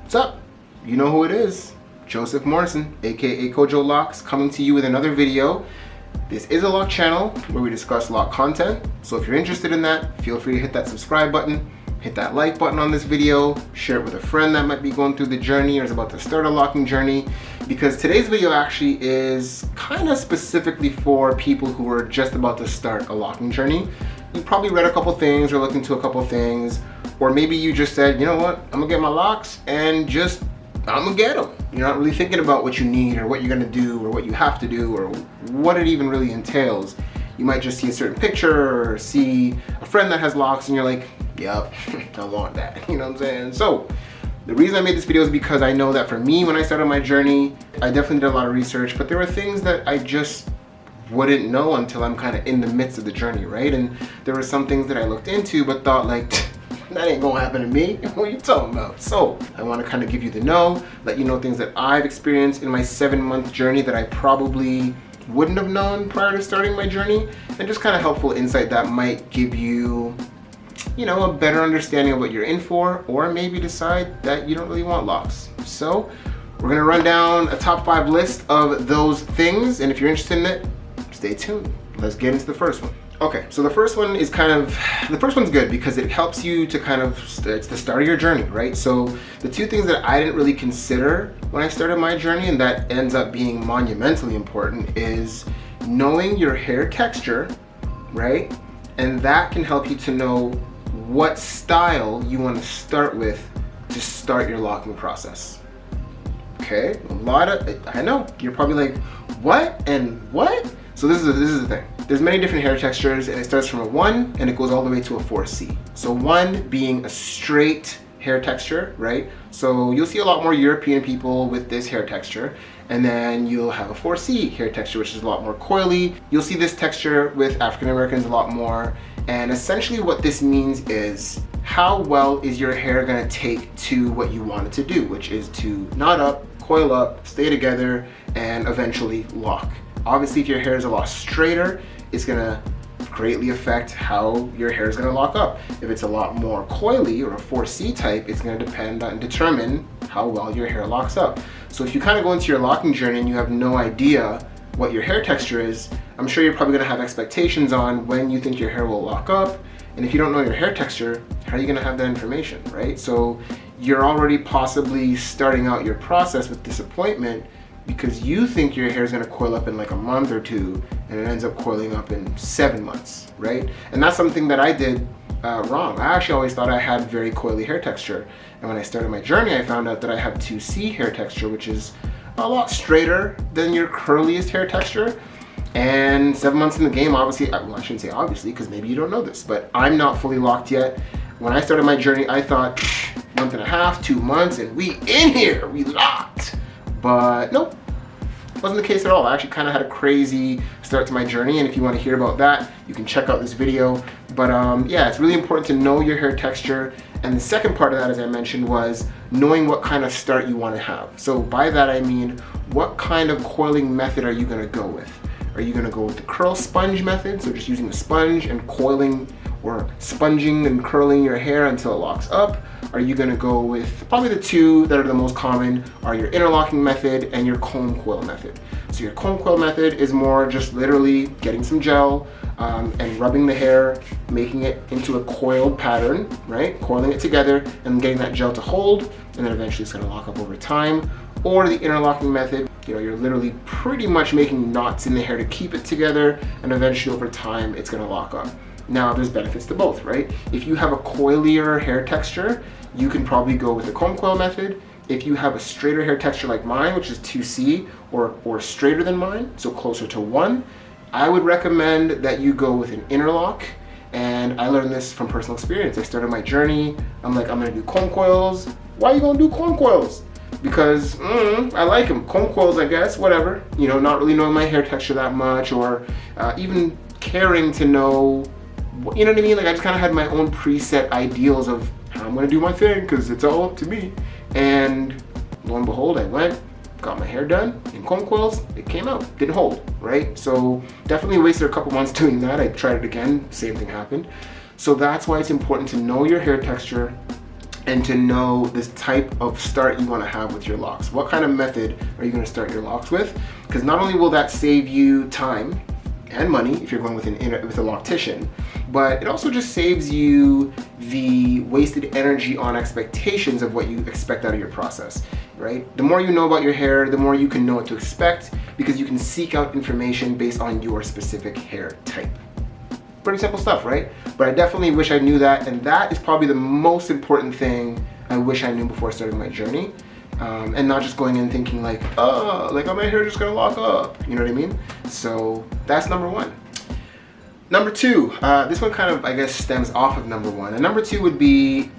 What's up? You know who it is. Joseph Morrison, aka Kojo Locs, coming to you with another video. This is a Loc channel where we discuss Loc content. So if you're interested in that, feel free to hit that subscribe button, hit that like button on this video, share it with a friend that might be going through the journey or is about to start a locking journey, because today's video actually is kind of specifically for people who are just about to start a locking journey. You probably read a couple things or looked into a couple things, or maybe you just said, you know what, I'm gonna get my locks and I'm gonna get them. You're not really thinking about what you need or what you're gonna do or what you have to do or what it even really entails. You might just see a certain picture or see a friend that has locks and you're like, yep, I want that, you know what I'm saying? So the reason I made this video is because I know that for me, when I started my journey, I definitely did a lot of research, but there were things that I just wouldn't know until I'm kind of in the midst of the journey, right? And there were some things that I looked into but thought like, that ain't gonna happen to me. What are you talking about? So I want to kind of give you the know, let you know things that I've experienced in my 7-month journey that I probably wouldn't have known prior to starting my journey, and just kind of helpful insight that might give you, you know, a better understanding of what you're in for, or maybe decide that you don't really want locks. So we're gonna run down a top 5 list of those things, and if you're interested in it, stay tuned. Let's get into the first one. Okay, so the first one's good because it helps you to kind of, it's the start of your journey, right? So the two things that I didn't really consider when I started my journey, and that ends up being monumentally important, is knowing your hair texture, right? And that can help you to know what style you want to start with to start your locking process. Okay, I know, you're probably like, what and what? So this is the thing. There's many different hair textures, and it starts from a 1 and it goes all the way to a 4C. So 1 being a straight hair texture, right? So you'll see a lot more European people with this hair texture, and then you'll have a 4C hair texture, which is a lot more coily. You'll see this texture with African Americans a lot more, and essentially what this means is how well is your hair gonna take to what you want it to do, which is to knot up, coil up, stay together, and eventually lock. Obviously, if your hair is a lot straighter, it's gonna greatly affect how your hair is gonna lock up. If it's a lot more coily or a 4C type, it's gonna determine how well your hair locks up. So if you kind of go into your locking journey and you have no idea what your hair texture is, I'm sure you're probably gonna have expectations on when you think your hair will lock up. And if you don't know your hair texture, how are you gonna have that information, right? So you're already possibly starting out your process with disappointment because you think your hair is gonna coil up in like a month or 2, and it ends up coiling up in 7 months, right? And that's something that I did wrong. I actually always thought I had very coily hair texture. And when I started my journey, I found out that I have 2C hair texture, which is a lot straighter than your curliest hair texture. And 7 months in the game, obviously, well, I shouldn't say obviously, because maybe you don't know this, but I'm not fully locked yet. When I started my journey, I thought, 1.5, 2 months, and we in here, we locked. But nope, wasn't the case at all. I actually kind of had a crazy start to my journey, and if you want to hear about that, you can check out this video. But yeah, it's really important to know your hair texture. And the second part of that, as I mentioned, was knowing what kind of start you want to have. So by that I mean, what kind of coiling method are you going to go with? Are you going to go with the curl sponge method, so just using a sponge and coiling or sponging and curling your hair until it locks up? Are you going to go with, probably the two that are the most common are your interlocking method and your comb coil method. So your comb coil method is more just literally getting some gel and rubbing the hair, making it into a coiled pattern, right? Coiling it together and getting that gel to hold, and then eventually it's going to lock up over time. Or the interlocking method, you know, you're literally pretty much making knots in the hair to keep it together, and eventually over time it's going to lock up. Now there's benefits to both, right? If you have a coilier hair texture, you can probably go with the comb coil method. If you have a straighter hair texture like mine, which is 2C or straighter than mine, so closer to 1, I would recommend that you go with an interlock. And I learned this from personal experience. I started my journey, I'm like, I'm gonna do comb coils. Why are you gonna do comb coils? Because I like them. Comb coils, I guess, whatever. You know, not really knowing my hair texture that much, or even caring to know, you know what I mean? Like, I just kind of had my own preset ideals of how I'm gonna do my thing, because it's all up to me. And lo and behold, I went, got my hair done in comb coils, it came out, didn't hold, right? So definitely wasted a couple months doing that. I tried it again, same thing happened. So that's why it's important to know your hair texture, and to know this type of start you want to have with your locks. What kind of method are you going to start your locks with? Because not only will that save you time and money if you're going with with a loctician, but it also just saves you the wasted energy on expectations of what you expect out of your process, right? The more you know about your hair, the more you can know what to expect, because you can seek out information based on your specific hair type. Pretty simple stuff, right? But I definitely wish I knew that, and that is probably the most important thing I wish I knew before starting my journey. And not just going in thinking like, oh, my hair just gonna lock up, you know what I mean? So that's number one. Number two, this one kind of, I guess, stems off of number one. And number two would be,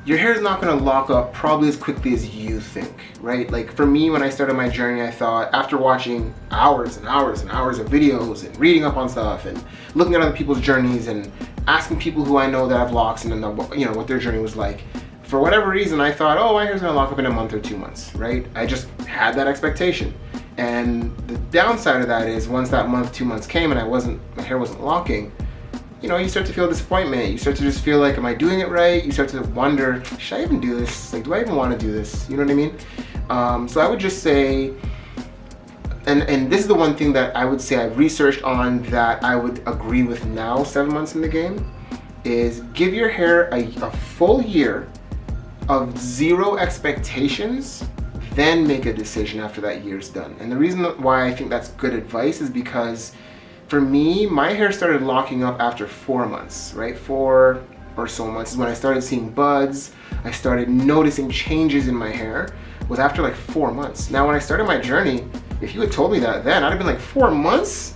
your hair is not gonna lock up probably as quickly as you think, right? Like for me, when I started my journey, I thought, after watching hours and hours and hours of videos and reading up on stuff and looking at other people's journeys and asking people who I know that have locks and then, you know, what their journey was like, for whatever reason, I thought, oh, my hair's gonna lock up in a month or 2 months, right? I just had that expectation. And the downside of that is once that month, 2 months came and my hair wasn't locking, you know, you start to feel disappointment. You start to just feel like, am I doing it right? You start to wonder, should I even do this? Like, do I even want to do this? You know what I mean? So I would just say, and this is the one thing that I would say I've researched on that I would agree with now, 7 months in the game, is give your hair a full year of zero expectations, then make a decision after that year's done. And the reason why I think that's good advice is because for me, my hair started locking up after 4 months, right? 4 or so months is when I started seeing buds. I started noticing changes in my hair. It was after like 4 months. Now, when I started my journey, if you had told me that then, I'd have been like, 4 months?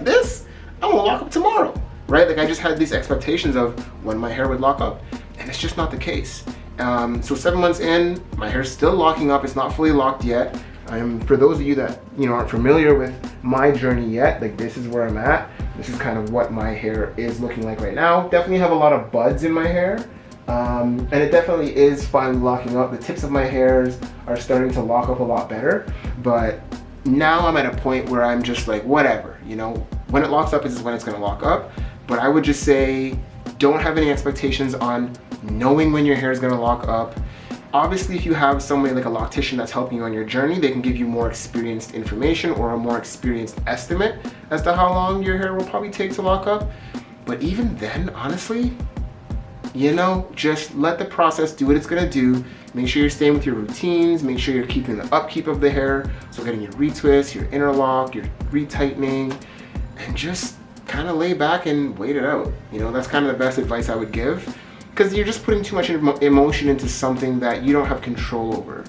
This? I'm gonna lock up tomorrow, right? Like I just had these expectations of when my hair would lock up, and it's just not the case. So 7 months in, my hair's still locking up. It's not fully locked yet. For those of you that, you know, aren't familiar with my journey yet, like this is where I'm at. This is kind of what my hair is looking like right now. Definitely have a lot of buds in my hair. And it definitely is finally locking up. The tips of my hairs are starting to lock up a lot better. But now I'm at a point where I'm just like, whatever, you know, when it locks up is when it's gonna lock up. But I would just say, don't have any expectations on knowing when your hair is gonna lock up. Obviously, if you have somebody like a loctician that's helping you on your journey, they can give you more experienced information or a more experienced estimate as to how long your hair will probably take to lock up. But even then, honestly, you know, just let the process do what it's gonna do. Make sure you're staying with your routines, make sure you're keeping the upkeep of the hair, so getting your retwist, your interlock, your retightening, and just kind of lay back and wait it out. You know, that's kind of the best advice I would give, because you're just putting too much emotion into something that you don't have control over,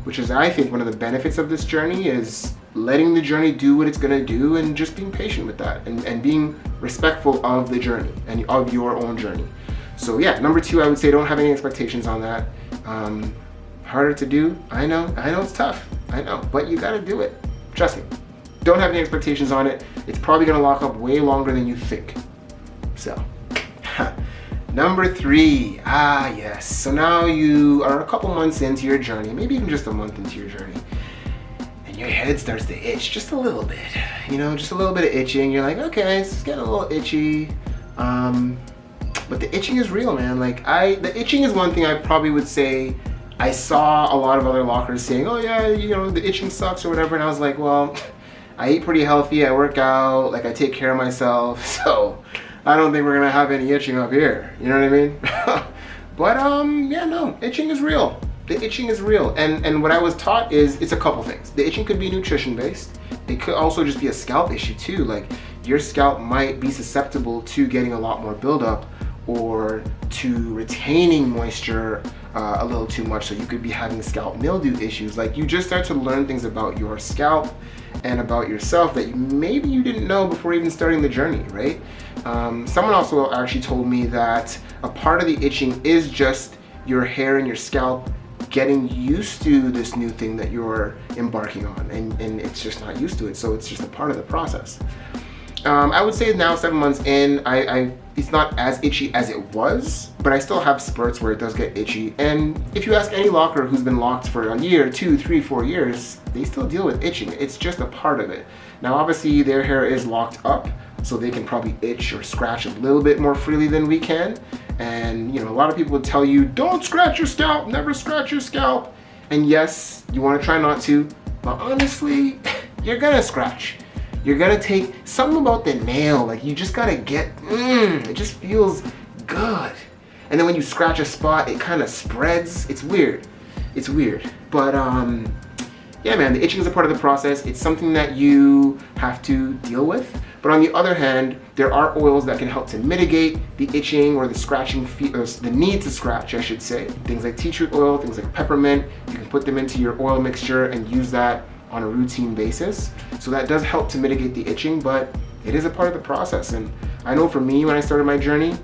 which is, I think, one of the benefits of this journey is letting the journey do what it's gonna do and just being patient with that and being respectful of the journey and of your own journey. So yeah, number two, I would say don't have any expectations on that. Harder to do, I know it's tough, I know, but you gotta do it, trust me. Don't have any expectations on it. It's probably gonna lock up way longer than you think. So, number three, yes. So now you are a couple months into your journey, maybe even just a month into your journey, and your head starts to itch just a little bit. You know, just a little bit of itching. You're like, okay, it's getting a little itchy. But the itching is real, man. Like the itching is one thing I probably would say I saw a lot of other lockers saying, oh yeah, you know, the itching sucks or whatever. And I was like, well, I eat pretty healthy, I work out, like I take care of myself, so I don't think we're gonna have any itching up here. You know what I mean? But yeah, no, itching is real. The itching is real. And what I was taught is it's a couple things. The itching could be nutrition based. It could also just be a scalp issue too. Like your scalp might be susceptible to getting a lot more buildup or to retaining moisture a little too much, so you could be having scalp mildew issues. Like you just start to learn things about your scalp and about yourself that maybe you didn't know before even starting the journey, right? Someone also actually told me that a part of the itching is just your hair and your scalp getting used to this new thing that you're embarking on, and it's just not used to it, so it's just a part of the process. I would say now 7 months in, it's not as itchy as it was, but I still have spurts where it does get itchy. And if you ask any locker who's been locked for a year, 2, 3, 4 years, they still deal with itching. It's just a part of it. Now, obviously, their hair is locked up so they can probably itch or scratch a little bit more freely than we can. And you know, a lot of people would tell you, don't scratch your scalp, never scratch your scalp. And yes, you want to try not to, but honestly, you're gonna scratch. You're gonna take something about the nail, like you just gotta get, it just feels good. And then when you scratch a spot, it kind of spreads. It's weird. It's weird. But yeah, man, the itching is a part of the process. It's something that you have to deal with. But on the other hand, there are oils that can help to mitigate the itching or the scratching, or the need to scratch, I should say. Things like tea tree oil, things like peppermint. You can put them into your oil mixture and use that on a routine basis. So that does help to mitigate the itching, but it is a part of the process. And I know for me, when I started my journey,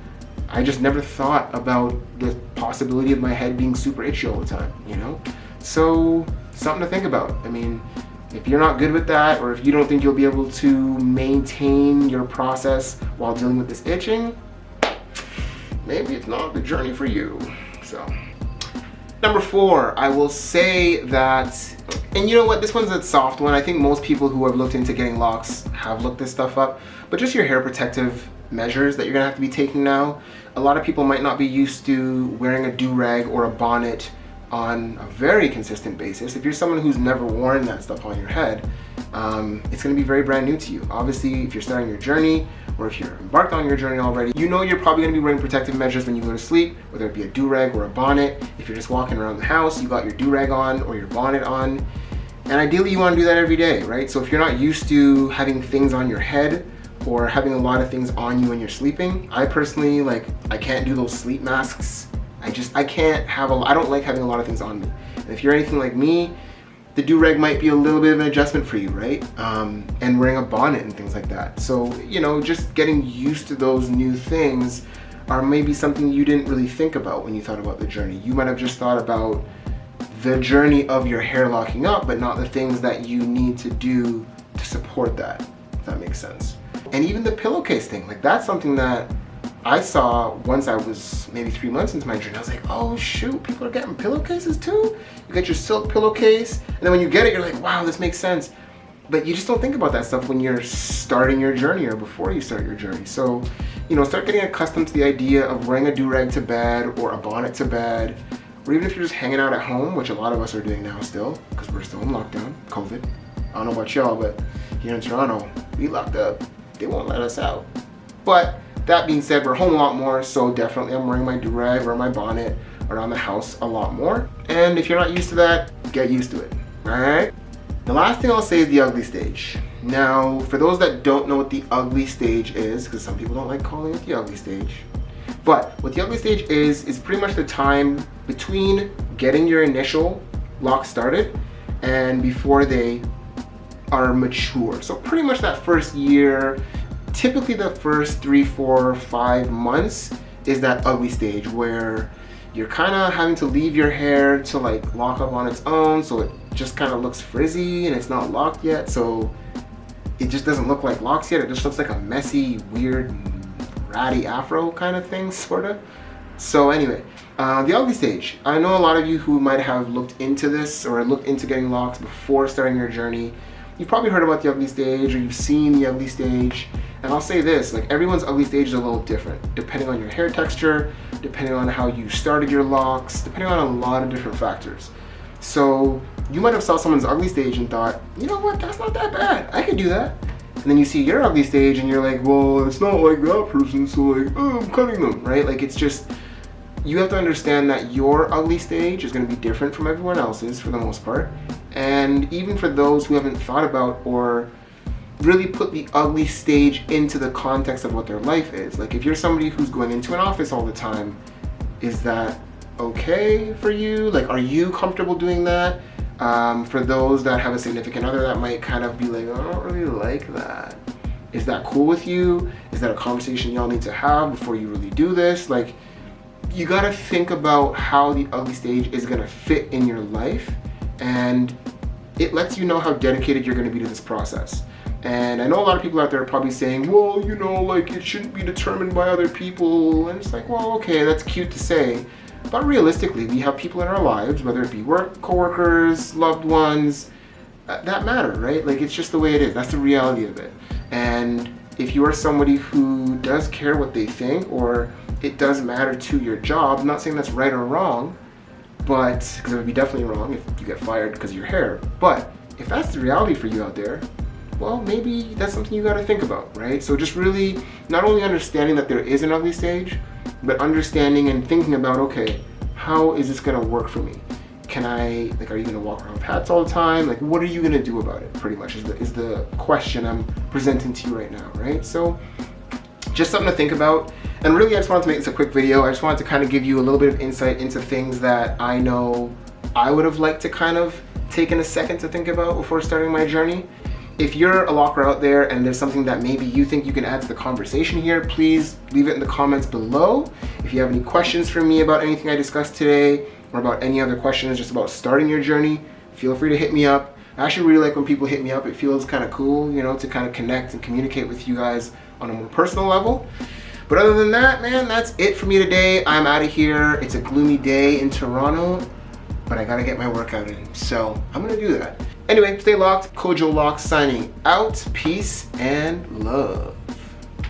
I just never thought about the possibility of my head being super itchy all the time, you know? So something to think about. I mean, if you're not good with that, or if you don't think you'll be able to maintain your process while dealing with this itching, maybe it's not the journey for you. So, number 4, I will say that, and you know what, this one's a soft one. I think most people who have looked into getting locks have looked this stuff up, but just your hair protective measures that you're gonna have to be taking now. A lot of people might not be used to wearing a do-rag or a bonnet on a very consistent basis. If you're someone who's never worn that stuff on your head, it's gonna be very brand new to you. Obviously, if you're starting your journey, or if you're embarked on your journey already, you know you're probably gonna be wearing protective measures when you go to sleep, whether it be a do-rag or a bonnet. If you're just walking around the house, you got your do-rag on or your bonnet on. And ideally you wanna do that every day, right? So if you're not used to having things on your head or having a lot of things on you when you're sleeping, I personally, I can't do those sleep masks. I can't have I don't like having a lot of things on me. And if you're anything like me, the do-rag might be a little bit of an adjustment for you, right? And wearing a bonnet and things like that. So, you know, just getting used to those new things are maybe something you didn't really think about when you thought about the journey. You might have just thought about the journey of your hair locking up, but not the things that you need to do to support that, if that makes sense. And even the pillowcase thing, that's something that I saw once I was maybe 3 months into my journey. I was like, oh shoot, people are getting pillowcases too? You get your silk pillowcase, and then when you get it, you're like, wow, this makes sense. But you just don't think about that stuff when you're starting your journey or before you start your journey. So, you know, start getting accustomed to the idea of wearing a do-rag to bed or a bonnet to bed, or even if you're just hanging out at home, which a lot of us are doing now still, because we're still in lockdown, COVID. I don't know about y'all, but here in Toronto, we locked up. They won't let us out. But that being said, we're home a lot more, so definitely I'm wearing my do-rag or my bonnet around the house a lot more. And if you're not used to that, get used to it, all right? The last thing I'll say is the ugly stage. Now, for those that don't know what the ugly stage is, because some people don't like calling it the ugly stage, but what the ugly stage is pretty much the time between getting your initial lock started and before they are mature. So pretty much that first year, typically the first 3, 4, 5 months is that ugly stage where you're kind of having to leave your hair to lock up on its own, so it just kind of looks frizzy and it's not locked yet, so it just doesn't look like locks yet. It just looks like a messy, weird, ratty afro kind of thing, sort of. So anyway, the ugly stage. I know a lot of you who might have looked into this or looked into getting locks before starting your journey. You've probably heard about the ugly stage, or you've seen the ugly stage. And I'll say this, everyone's ugly stage is a little different, depending on your hair texture, depending on how you started your locks, depending on a lot of different factors. So you might have saw someone's ugly stage and thought, you know what, that's not that bad, I could do that. And then you see your ugly stage and you're like, well, it's not like that person, so oh, I'm cutting them, right? It's just, you have to understand that your ugly stage is gonna be different from everyone else's for the most part. And even for those who haven't thought about or really put the ugly stage into the context of what their life is. If you're somebody who's going into an office all the time, is that okay for you? Are you comfortable doing that? For those that have a significant other, that might kind of be like, I don't really like that. Is that cool with you? Is that a conversation y'all need to have before you really do this? You gotta think about how the ugly stage is gonna fit in your life, and it lets you know how dedicated you're gonna be to this process. And I know a lot of people out there are probably saying, well, you know, it shouldn't be determined by other people. And it's well, okay, that's cute to say. But realistically, we have people in our lives, whether it be work, coworkers, loved ones, that matter, right? It's just the way it is. That's the reality of it. And if you are somebody who does care what they think, or it does matter to your job, I'm not saying that's right or wrong, but because it would be definitely wrong if you get fired because of your hair. But if that's the reality for you out there, well, maybe that's something you got to think about, right? So just really not only understanding that there is an ugly stage, but understanding and thinking about, okay, how is this going to work for me? Can I, like, are you going to walk around with hats all the time? Like, what are you going to do about it, pretty much, is the question I'm presenting to you right now, right? So just something to think about. And really, I just wanted to make this a quick video. I just wanted to kind of give you a little bit of insight into things that I know I would have liked to kind of taken a second to think about before starting my journey. If you're a locker out there and there's something that maybe you think you can add to the conversation here, please leave it in the comments below. If you have any questions for me about anything I discussed today, or about any other questions just about starting your journey, feel free to hit me up. I actually really like when people hit me up. It feels kind of cool, you know, to kind of connect and communicate with you guys on a more personal level. But other than that, man, that's it for me today. I'm out of here. It's a gloomy day in Toronto, but I gotta get my workout in, so I'm gonna do that. Anyway, stay locked. Kojo Locs signing out. Peace and love.